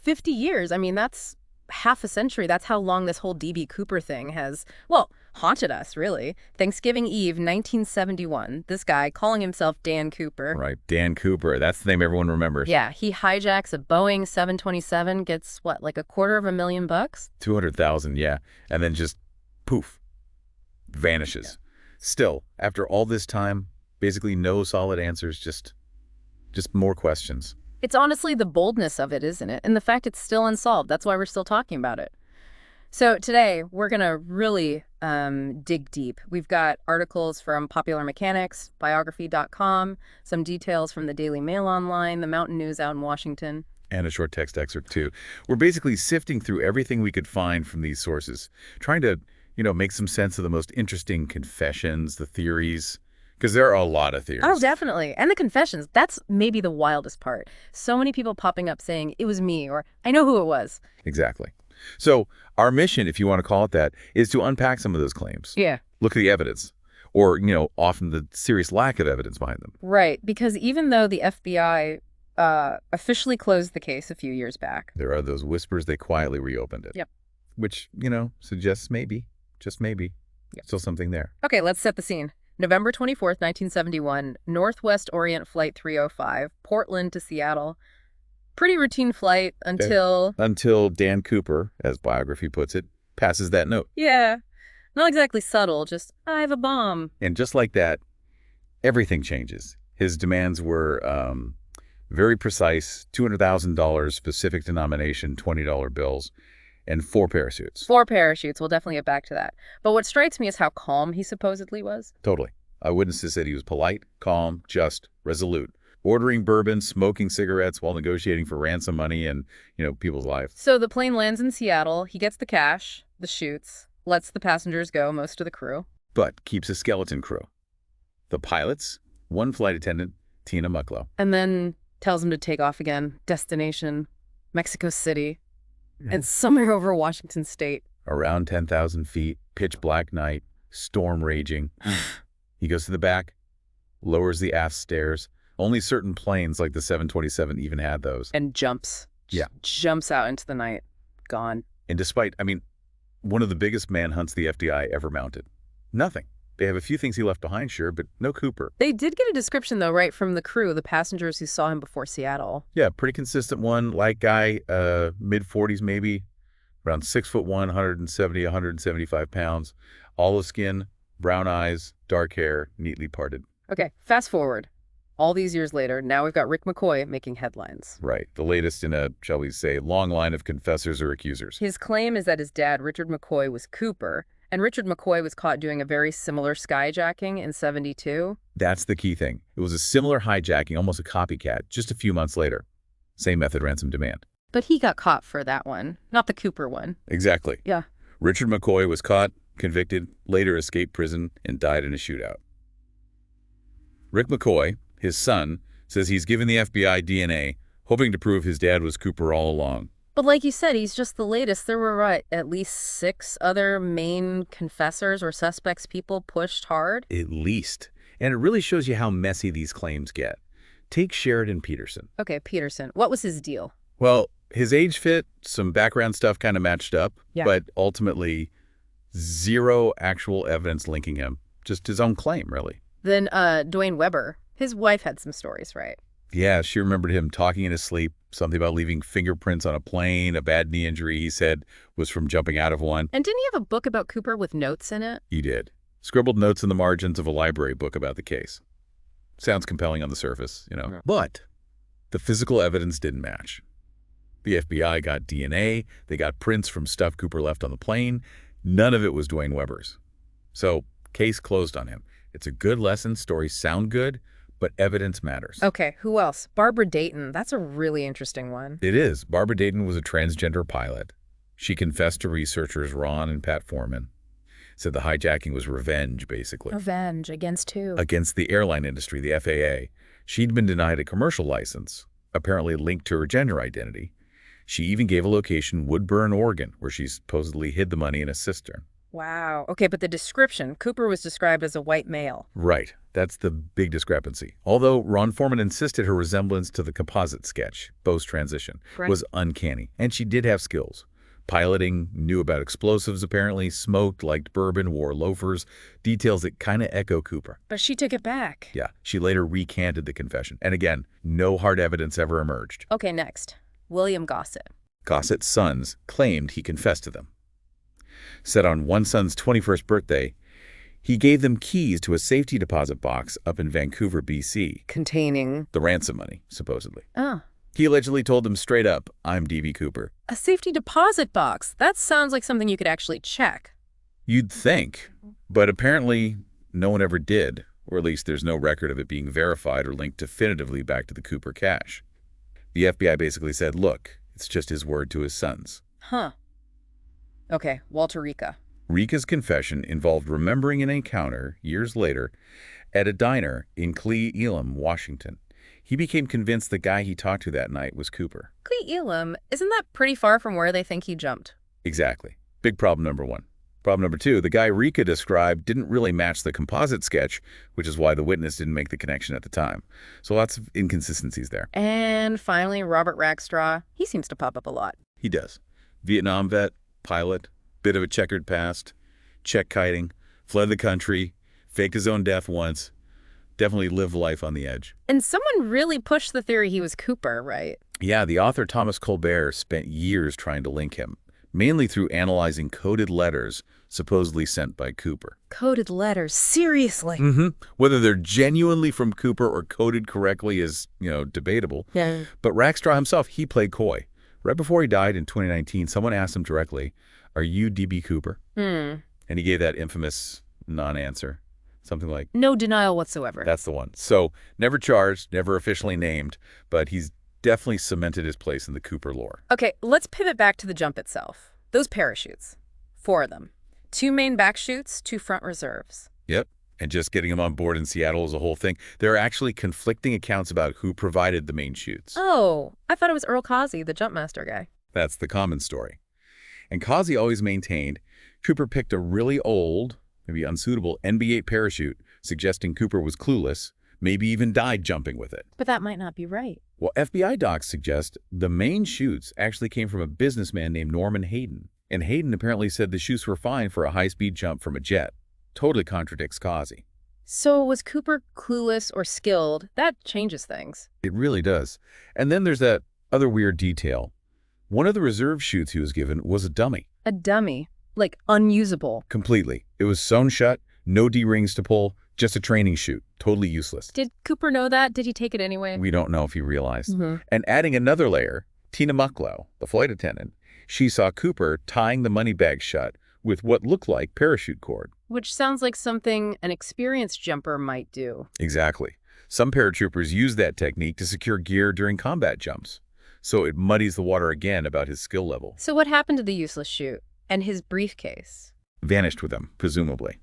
50 years. I mean, that's half a century. That's how long this whole D.B. Cooper thing has, well, haunted us, really. Thanksgiving Eve, 1971. This guy, calling himself Dan Cooper. Right, Dan Cooper. That's the name everyone remembers. Yeah, he hijacks a Boeing 727, gets, what, like $250,000? 200,000, yeah. And then just, poof, vanishes. Yeah. Still, after all this time, basically no solid answers, just more questions. It's honestly the boldness of it, isn't it? And the fact it's still unsolved. That's why we're still talking about it. So today, we're going to really dig deep. We've got articles from Popular Mechanics, biography.com, some details from the Daily Mail Online, the Mountain News out in Washington. And a short text excerpt, too. We're basically sifting through everything we could find from these sources, trying to, make some sense of the most interesting confessions, the theories. Because there are a lot of theories. Oh, definitely. And the confessions, that's maybe the wildest part. So many people popping up saying, it was me, or I know who it was. Exactly. So our mission, if you want to call it that, is to unpack some of those claims. Yeah. Look at the evidence, or, often the serious lack of evidence behind them. Right. Because even though the FBI officially closed the case a few years back, there are those whispers they quietly reopened it. Yep. Which, suggests maybe, just maybe, still something there. Okay, let's set the scene. November 24th, 1971, Northwest Orient Flight 305, Portland to Seattle. Pretty routine flight until... Until Dan Cooper, as biography puts it, passes that note. Yeah. Not exactly subtle, just, I have a bomb. And just like that, everything changes. His demands were very precise, $200,000, specific denomination, $20 bills, and 4 parachutes. 4 parachutes. We'll definitely get back to that. But what strikes me is how calm he supposedly was. Totally. Eyewitnesses said he was polite, calm, just, resolute, ordering bourbon, smoking cigarettes while negotiating for ransom money and, people's lives. So the plane lands in Seattle. He gets the cash, the chutes, lets the passengers go, most of the crew. But keeps a skeleton crew. The pilots, 1 flight attendant, Tina Mucklow. And then tells him to take off again. Destination, Mexico City. And somewhere over Washington State. Around 10,000 feet, pitch black night, storm raging. He goes to the back, lowers the aft stairs. Only certain planes like the 727 even had those. And jumps. Yeah. Jumps out into the night. Gone. And despite, one of the biggest manhunts the FBI ever mounted. Nothing. They have a few things he left behind, sure, but no Cooper. They did get a description, though, right, from the crew, the passengers who saw him before Seattle. Yeah, pretty consistent one. Light guy, mid-40s maybe, around 6'1", 170, 175 pounds. Olive skin, brown eyes, dark hair, neatly parted. Okay, fast forward. All these years later, now we've got Rick McCoy making headlines. Right, the latest in a, shall we say, long line of confessors or accusers. His claim is that his dad, Richard McCoy, was Cooper, and Richard McCoy was caught doing a very similar skyjacking in '72. That's the key thing. It was a similar hijacking, almost a copycat, just a few months later. Same method, ransom demand. But he got caught for that one, not the Cooper one. Exactly. Yeah. Richard McCoy was caught, convicted, later escaped prison, and died in a shootout. Rick McCoy, his son, says he's given the FBI DNA, hoping to prove his dad was Cooper all along. But like you said, he's just the latest. There were, what, at least 6 other main confessors or suspects people pushed hard? At least. And it really shows you how messy these claims get. Take Sheridan Peterson. Okay, Peterson. What was his deal? Well, his age fit, some background stuff kind of matched up, but ultimately 0 actual evidence linking him. Just his own claim, really. Then Dwayne Weber. His wife had some stories, right? Yeah, she remembered him talking in his sleep, something about leaving fingerprints on a plane, a bad knee injury he said was from jumping out of one. And didn't he have a book about Cooper with notes in it? He did. Scribbled notes in the margins of a library book about the case. Sounds compelling on the surface, Yeah. But the physical evidence didn't match. The FBI got DNA, they got prints from stuff Cooper left on the plane. None of it was Dwayne Weber's. So, case closed on him. It's a good lesson, stories sound good, but evidence matters. Okay, who else? Barbara Dayton. That's a really interesting one. It is. Barbara Dayton was a transgender pilot. She confessed to researchers Ron and Pat Foreman. Said the hijacking was revenge, basically. Revenge against who? Against the airline industry, the FAA. She'd been denied a commercial license, apparently linked to her gender identity. She even gave a location, Woodburn, Oregon, where she supposedly hid the money in a cistern. Wow. Okay, but the description, Cooper was described as a white male. Right. That's the big discrepancy. Although Ron Foreman insisted her resemblance to the composite sketch, Bo's transition, Right. was uncanny. And she did have skills. Piloting, knew about explosives apparently, smoked, liked bourbon, wore loafers, details that kind of echo Cooper. But she took it back. Yeah, she later recanted the confession. And again, no hard evidence ever emerged. Okay, next. William Gossett. Gossett's sons claimed he confessed to them. Said on one son's 21st birthday, he gave them keys to a safety deposit box up in Vancouver, BC. Containing... The ransom money, supposedly. Oh. He allegedly told them straight up, I'm D.B. Cooper. A safety deposit box. That sounds like something you could actually check. You'd think, but apparently no one ever did, or at least there's no record of it being verified or linked definitively back to the Cooper cache. The FBI basically said, look, it's just his word to his sons. Huh. Okay, Walter Rika. Rika's confession involved remembering an encounter, years later, at a diner in Cle Elum, Washington. He became convinced the guy he talked to that night was Cooper. Cle Elum, isn't that pretty far from where they think he jumped? Exactly. Big problem number one. Problem number two, the guy Rika described didn't really match the composite sketch, which is why the witness didn't make the connection at the time. So lots of inconsistencies there. And finally, Robert Rackstraw. He seems to pop up a lot. He does. Vietnam vet, pilot, bit of a checkered past, check kiting, fled the country, faked his own death once, definitely lived life on the edge. And someone really pushed the theory he was Cooper, right? Yeah, the author Thomas Colbert spent years trying to link him, mainly through analyzing coded letters supposedly sent by Cooper. Coded letters, seriously? Whether they're genuinely from Cooper or coded correctly is, debatable. Yeah. But Rackstraw himself, he played coy. Right before he died in 2019, someone asked him directly, are you D.B. Cooper? And he gave that infamous non-answer. Something like... No denial whatsoever. That's the one. So, never charged, never officially named, but he's definitely cemented his place in the Cooper lore. Okay, let's pivot back to the jump itself. Those parachutes. 4 of them. 2 main back chutes, 2 front reserves. Yep. And just getting him on board in Seattle is a whole thing. There are actually conflicting accounts about who provided the main chutes. Oh, I thought it was Earl Causey, the jumpmaster guy. That's the common story. And Causey always maintained Cooper picked a really old, maybe unsuitable NB8 parachute, suggesting Cooper was clueless, maybe even died jumping with it. But that might not be right. Well, FBI docs suggest the main chutes actually came from a businessman named Norman Hayden. And Hayden apparently said the chutes were fine for a high-speed jump from a jet. Totally contradicts Causey. So was Cooper clueless or skilled? That changes things. It really does. And then there's that other weird detail. One of the reserve chutes he was given was a dummy. A dummy? Like unusable? Completely. It was sewn shut, no D-rings to pull, just a training chute. Totally useless. Did Cooper know that? Did he take it anyway? We don't know if he realized. And adding another layer, Tina Mucklow, the flight attendant, she saw Cooper tying the money bag shut with what looked like parachute cord. Which sounds like something an experienced jumper might do. Exactly. Some paratroopers use that technique to secure gear during combat jumps. So it muddies the water again about his skill level. So what happened to the useless chute? And his briefcase? Vanished with him, presumably.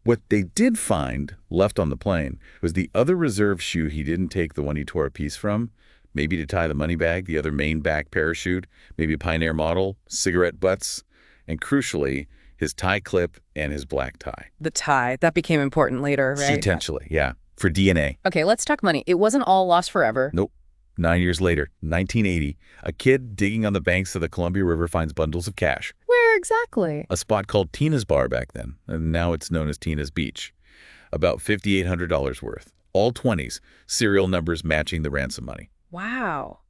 What they did find left on the plane was the other reserve chute he didn't take, the one he tore a piece from, maybe to tie the money bag, the other main back parachute, maybe a Pioneer model, cigarette butts, and crucially, his tie clip and his black tie. The tie. That became important later, right? Potentially, yeah. For DNA. Okay, let's talk money. It wasn't all lost forever. Nope. 9 years later, 1980, a kid digging on the banks of the Columbia River finds bundles of cash. Where exactly? A spot called Tina's Bar back then, and now it's known as Tina's Beach. About $5,800 worth. All 20s, serial numbers matching the ransom money. Wow.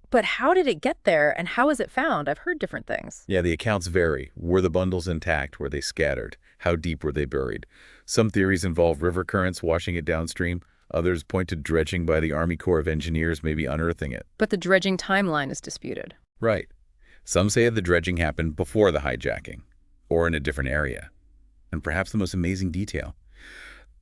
But how did it get there, and how was it found? I've heard different things. Yeah, the accounts vary. Were the bundles intact? Were they scattered? How deep were they buried? Some theories involve river currents washing it downstream. Others point to dredging by the Army Corps of Engineers, maybe unearthing it. But the dredging timeline is disputed. Right. Some say the dredging happened before the hijacking, or in a different area. And perhaps the most amazing detail.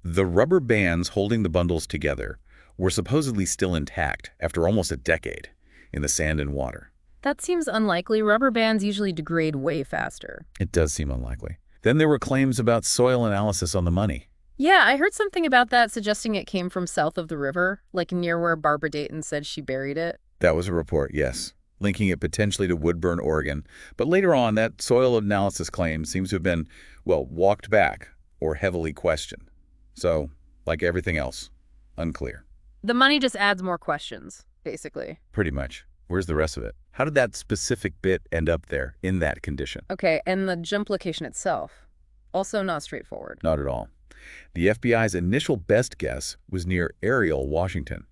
The rubber bands holding the bundles together were supposedly still intact after almost a decade in the sand and water. That seems unlikely. Rubber bands usually degrade way faster. It does seem unlikely. Then there were claims about soil analysis on the money. Yeah, I heard something about that suggesting it came from south of the river, like near where Barbara Dayton said she buried it. That was a report, yes. linking it potentially to Woodburn, Oregon. But later on, that soil analysis claim seems to have been, well, walked back or heavily questioned. So, like everything else, unclear. The money just adds more questions, basically. Pretty much. Where's the rest of it? How did that specific bit end up there in that condition? Okay, and the jump location itself, also not straightforward. Not at all. The FBI's initial best guess was near Ariel, Washington.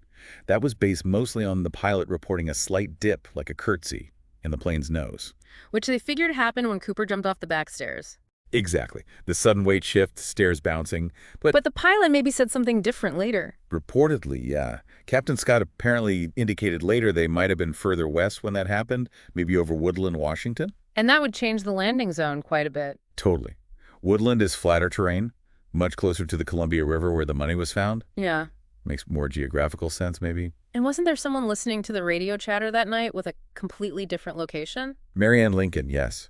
That was based mostly on the pilot reporting a slight dip, like a curtsy, in the plane's nose. Which they figured happened when Cooper jumped off the back stairs. Exactly. The sudden weight shift, stairs bouncing. But the pilot maybe said something different later. Reportedly, yeah. Captain Scott apparently indicated later they might have been further west when that happened, maybe over Woodland, Washington. And that would change the landing zone quite a bit. Totally. Woodland is flatter terrain, much closer to the Columbia River where the money was found. Yeah. Makes more geographical sense, maybe. And wasn't there someone listening to the radio chatter that night with a completely different location? Marianne Lincoln, yes.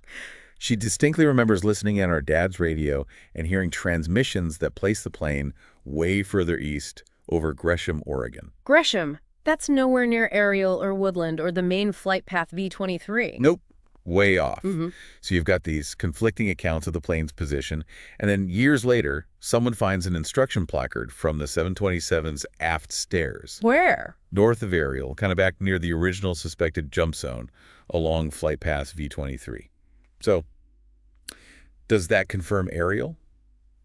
She distinctly remembers listening in on her dad's radio and hearing transmissions that place the plane way further east over Gresham, Oregon. Gresham? That's nowhere near Ariel or Woodland or the main flight path V-23. Nope. Way off. Mm-hmm. So you've got these conflicting accounts of the plane's position, and then years later, someone finds an instruction placard from the 727's aft stairs. Where? North of Ariel, kind of back near the original suspected jump zone along flight path V-23. So, does that confirm Ariel?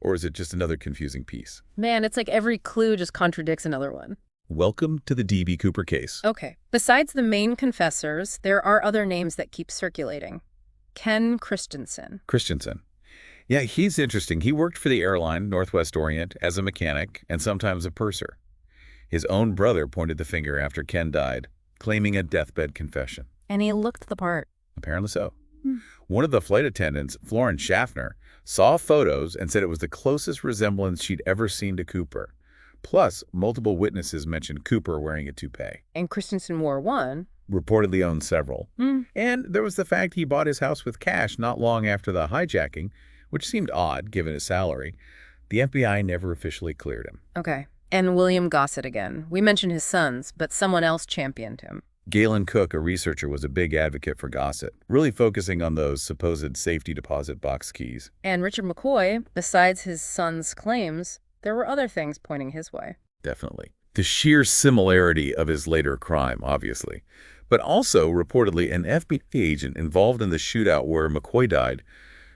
Or is it just another confusing piece? Man, it's like every clue just contradicts another one. Welcome to the D.B. Cooper case. Okay. Besides the main confessors, there are other names that keep circulating. Ken Christensen. Christensen. Yeah, he's interesting. He worked for the airline, Northwest Orient, as a mechanic and sometimes a purser. His own brother pointed the finger after Ken died, claiming a deathbed confession. And he looked the part. Apparently so. One of the flight attendants, Florence Schaffner, saw photos and said it was the closest resemblance she'd ever seen to Cooper. Plus, multiple witnesses mentioned Cooper wearing a toupee. And Christensen wore one. Reportedly owned several. And there was the fact he bought his house with cash not long after the hijacking, which seemed odd given his salary. The FBI never officially cleared him. Okay. And William Gossett again. We mentioned his sons, but someone else championed him. Galen Cook, a researcher, was a big advocate for Gossett, really focusing on those supposed safety deposit box keys. And Richard McCoy, besides his son's claims, there were other things pointing his way. Definitely. The sheer similarity of his later crime, obviously. But also, reportedly, an FBI agent involved in the shootout where McCoy died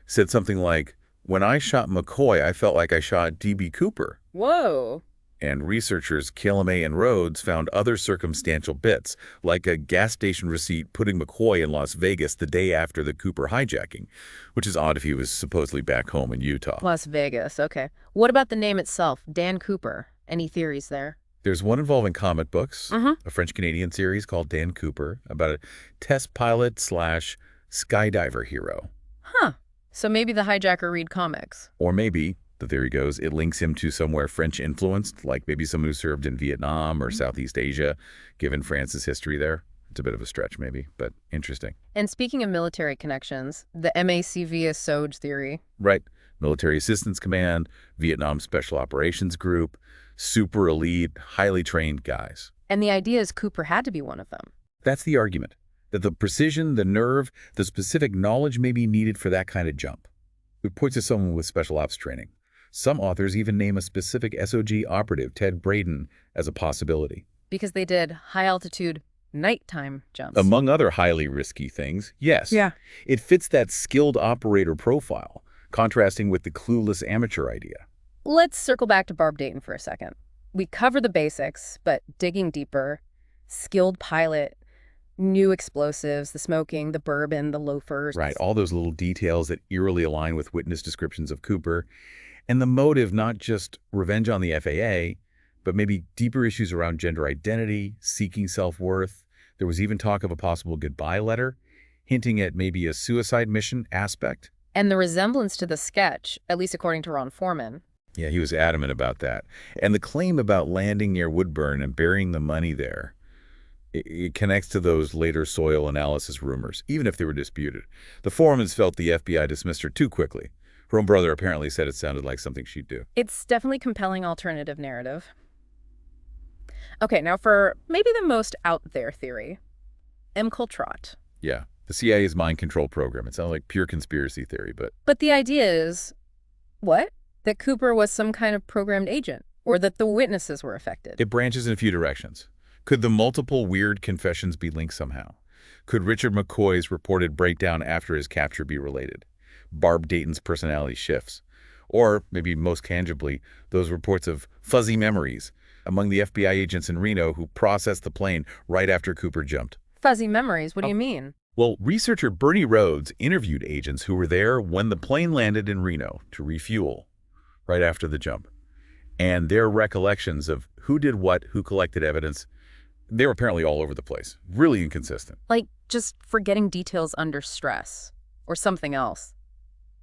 said something like, "When I shot McCoy, I felt like I shot D.B. Cooper." Whoa. And researchers Killamay and Rhodes found other circumstantial bits, like a gas station receipt putting McCoy in Las Vegas the day after the Cooper hijacking, which is odd if he was supposedly back home in Utah. Las Vegas, okay. What about the name itself, Dan Cooper? Any theories there? There's one involving comic books, a French-Canadian series called Dan Cooper, about a test pilot / skydiver hero. Huh. So maybe the hijacker read comics. Or maybe, the theory goes, it links him to somewhere French-influenced, like maybe someone who served in Vietnam or Southeast Asia, given France's history there. It's a bit of a stretch, maybe, but interesting. And speaking of military connections, the MACV SOJ theory. Right. Military Assistance Command, Vietnam Special Operations Group, super elite, highly trained guys. And the idea is Cooper had to be one of them. That's the argument, that the precision, the nerve, the specific knowledge may be needed for that kind of jump. It points to someone with special ops training. Some authors even name a specific SOG operative, Ted Braden, as a possibility. Because they did high-altitude nighttime jumps. Among other highly risky things, yes. Yeah. It fits that skilled operator profile, contrasting with the clueless amateur idea. Let's circle back to Barb Dayton for a second. We cover the basics, but digging deeper, skilled pilot, new explosives, the smoking, the bourbon, the loafers. Right, all those little details that eerily align with witness descriptions of Cooper. And the motive, not just revenge on the FAA, but maybe deeper issues around gender identity, seeking self-worth. There was even talk of a possible goodbye letter, hinting at maybe a suicide mission aspect. And the resemblance to the sketch, at least according to Ron Foreman. Yeah, he was adamant about that. And the claim about landing near Woodburn and burying the money there, it connects to those later soil analysis rumors, even if they were disputed. The Foremans felt the FBI dismissed her too quickly. Her own brother apparently said it sounded like something she'd do. It's definitely compelling alternative narrative. Okay, now for maybe the most out there theory. Emcultrot. Yeah, the CIA's mind control program. It sounds like pure conspiracy theory, but But the idea is, what? That Cooper was some kind of programmed agent, or that the witnesses were affected. it branches in a few directions. Could the multiple weird confessions be linked somehow? Could Richard McCoy's reported breakdown after his capture be related? Barb Dayton's personality shifts? Or, maybe most tangibly, those reports of fuzzy memories among the FBI agents in Reno who processed the plane right after Cooper jumped? Fuzzy memories, what do you mean? Well, researcher Bernie Rhodes interviewed agents who were there when the plane landed in Reno to refuel right after the jump. And their recollections of who did what, who collected evidence, they were apparently all over the place. Really inconsistent. Like, just forgetting details under stress, or something else.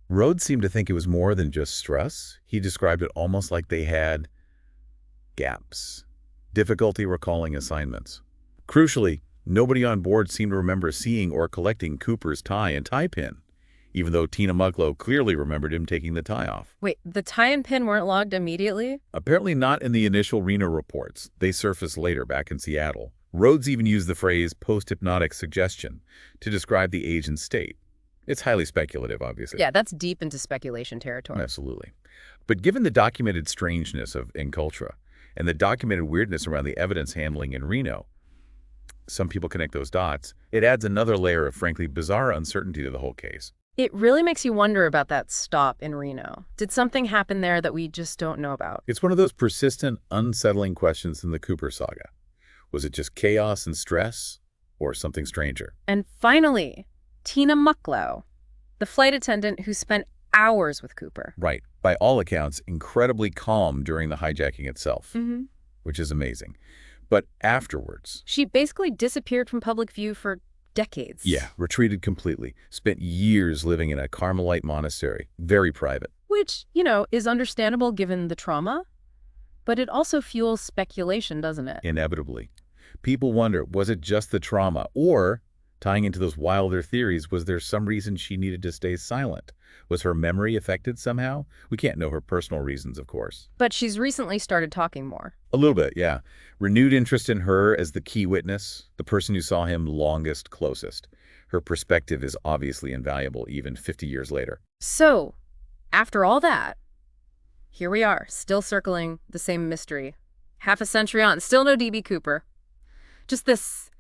Rhodes seemed to think it was more than just stress. He described it almost like they had gaps, difficulty recalling assignments. Crucially, nobody on board seemed to remember seeing or collecting Cooper's tie and tie pin, even though Tina Mucklow clearly remembered him taking the tie off. Wait, the tie and pin weren't logged immediately? Apparently not in the initial Reno reports. They surfaced later back in Seattle. Rhodes even used the phrase post-hypnotic suggestion to describe the agent's state. It's highly speculative, obviously. Yeah, that's deep into speculation territory. Absolutely. But given the documented strangeness of Encultra and the documented weirdness around the evidence handling in Reno, some people connect those dots. It adds another layer of frankly bizarre uncertainty to the whole case. It really makes you wonder about that stop in Reno. Did something happen there that we just don't know about? It's one of those persistent, unsettling questions in the Cooper saga. Was it just chaos and stress, or something stranger? And finally, Tina Mucklow, the flight attendant who spent hours with Cooper. Right. By all accounts, incredibly calm during the hijacking itself, Mm-hmm. which is amazing. But afterwards, She basically disappeared from public view for decades. yeah, retreated completely, spent years living in a Carmelite monastery, very private. Which, is understandable given the trauma. But it also fuels speculation, doesn't it? Inevitably. People wonder, was it just the trauma? Or, tying into those wilder theories, was there some reason she needed to stay silent? Was her memory affected somehow? We can't know her personal reasons, of course. But she's recently started talking more. A little bit, yeah. Renewed interest in her as the key witness, the person who saw him longest, closest. Her perspective is obviously invaluable even 50 years later. So, after all that, here we are, still circling the same mystery. Half a century on, still no DB Cooper. Just this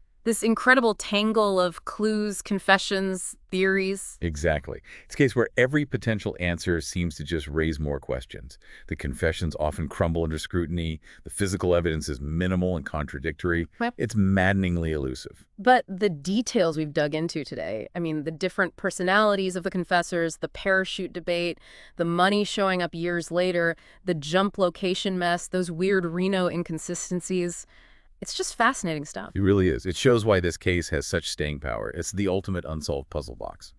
incredible tangle of clues, confessions, theories. Exactly. It's a case where every potential answer seems to just raise more questions. The confessions often crumble under scrutiny. The physical evidence is minimal and contradictory. Yep. It's maddeningly elusive. But the details we've dug into today, the different personalities of the confessors, the parachute debate, the money showing up years later, the jump location mess, those weird Reno inconsistencies, it's just fascinating stuff. It really is. It shows why this case has such staying power. It's the ultimate unsolved puzzle box.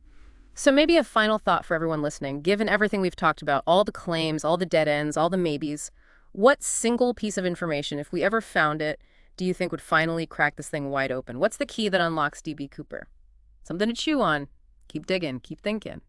So maybe a final thought for everyone listening. Given everything we've talked about, all the claims, all the dead ends, all the maybes, what single piece of information, if we ever found it, do you think would finally crack this thing wide open? What's the key that unlocks DB Cooper? Something to chew on. Keep digging. Keep thinking.